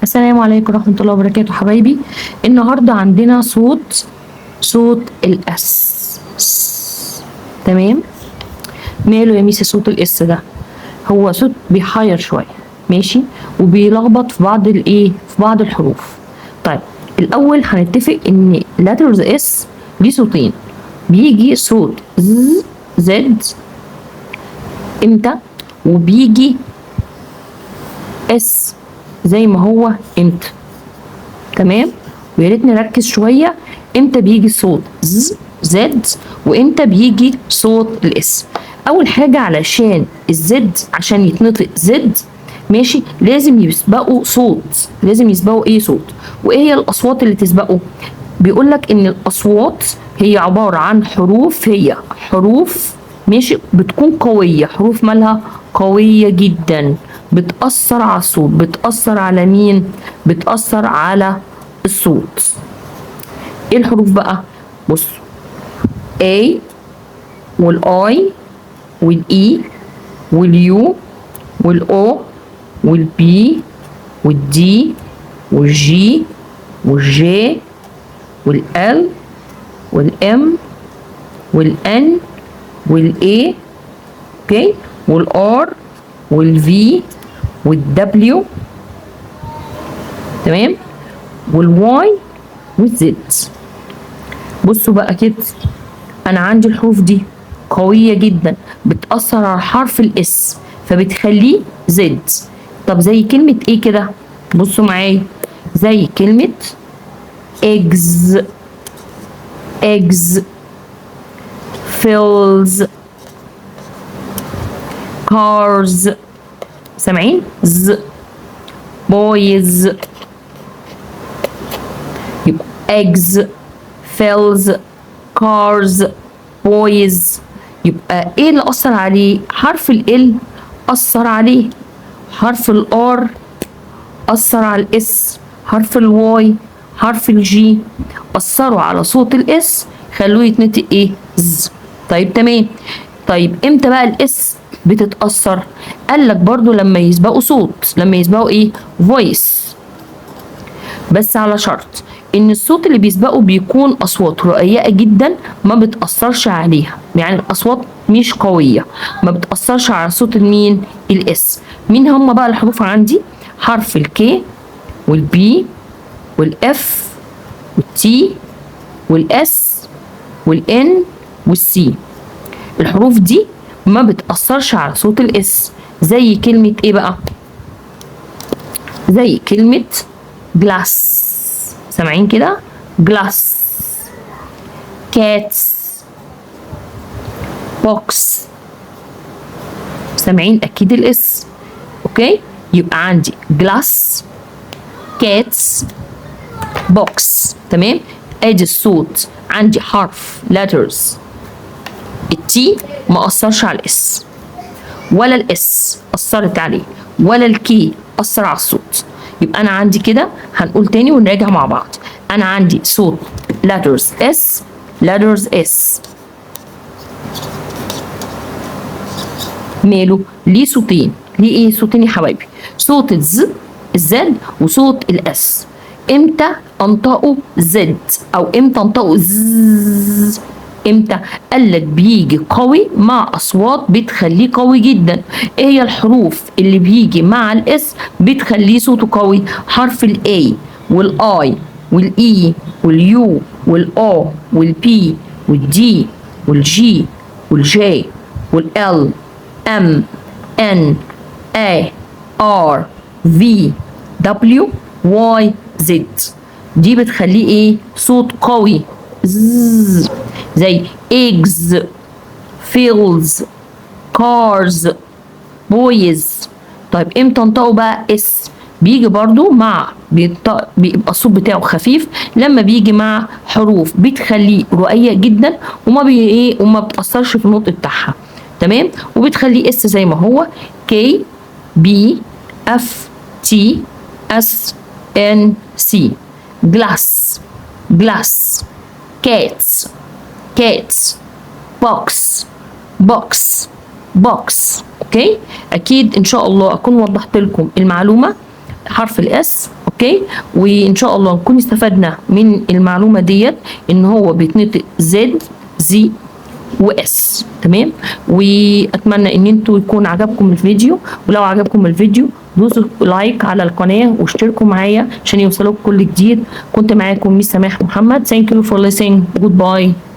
السلام عليكم ورحمة الله وبركاته حبايبي. النهاردة عندنا صوت الاس. تمام. ماله يا ميسي صوت الاس ده؟ هو صوت بيحير شوية، ماشي، وبيلخبط في بعض الحروف. طيب الأول هنتفق إن letters اس ليه صوتين، بيجي صوت زد امتى، وبيجي اس زي ما هو امتى. تمام. ويا ريت نركز شويه امتى بيجي صوت زد وامتى بيجي صوت الاس. اول حاجه علشان الزد عشان يتنطق زد، ماشي، لازم يسبقوا صوت، لازم يسبقوا صوت. وايه هي الاصوات اللي تسبقه؟ بيقول لك ان الاصوات هي عباره عن حروف، هي حروف ماشي بتكون قويه، حروف مالها قويه جدا، بتأثر على الصوت. بتأثر على مين؟ بتأثر على الصوت. ايه الحروف بقى؟ بصوا، A والI والE والU والO والB والD والG والJ والL والM والN والA، اوكي، والR والV والW، تمام، والواي والزد. بصوا بقى كده، انا عندي الحروف دي قوية جدا، بتأثر على حرف الاس فبتخليه زد. طب زي كلمة ايه كده؟ بصوا معايا، زي كلمة eggs fills cars، سامعين؟ boys، يبقى eggs fills cars boys. يبقى ايه اللي اثر عليه؟ حرف ال اثر عليه، حرف الار اثر على الاس، حرف الواي، حرف الجي اثروا على صوت الاس، خلوه يتنطق ز. طيب تمام. طيب امتى بقى الاس بتتأثر؟ قال لك برضو لما يسبقوا صوت، لما يسبقوا فويس، بس على شرط ان الصوت اللي بيسبقه بيكون اصوات رقيقه جدا ما بتأثرش عليها، يعني الاصوات مش قويه، ما بتأثرش على صوت المين؟ الاس. مين هم بقى الحروف عندي؟ حرف الكي والبي والاف والتي والاس والان والسي. الحروف دي ما بتأثرش على صوت الاس. زي كلمة ايه بقى؟ زي كلمة جلاس، سامعين كده؟ جلاس، كاتس، بوكس، سامعين اكيد الاس. اوكي، يبقى عندي جلاس، كاتس، بوكس. تمام. ادي الصوت عندي حرف letters التي ما اثرش على الاس، ولا الاس اثرت عليه، ولا الكي اثر على الصوت. يبقى انا عندي كده، هنقول تاني ونراجع مع بعض. انا عندي صوت letters اس، letters اس ماله؟ ليه صوتين. ليه صوتين يا حبايبي؟ صوت الزد وصوت الاس. امتى انطقوا زد او امتى انطقوا ز؟ امتى؟ قال لك بيجي قوي مع اصوات بتخليه قوي جدا. ايه هي الحروف اللي بيجي مع الاس بتخليه صوته قوي؟ حرف الاي والاي والاي واليو والاو والبي والدي والجي والجي والال ام ان اي ار في دبليو واي زد. دي بتخليه صوت قوي زي eggs fills cars boys. طيب امتى انطقوا بقى اس؟ بيجي برضو مع بيبقى الصوت بتاعه خفيف لما بيجي مع حروف بتخليه رقيق جدا وما وما بتأثرش في النطق بتاعها. تمام. وبتخليه اس زي ما هو كي بي اف تي اس ان سي. glass glass cats cats box box box. اوكي، اكيد ان شاء الله اكون وضحت لكم المعلومه. حرف الاس. اوكي، وان شاء الله نكون استفدنا من المعلومه ديت ان هو بيتنطق زد زي واس. تمام، واتمنى ان انتوا يكون عجبكم الفيديو، ولو عجبكم الفيديو دوسوا لايك على القناه واشتركوا معايا عشان يوصلوك كل جديد. كنت معاكم ميس سماح محمد. Thank you for listening. Goodbye.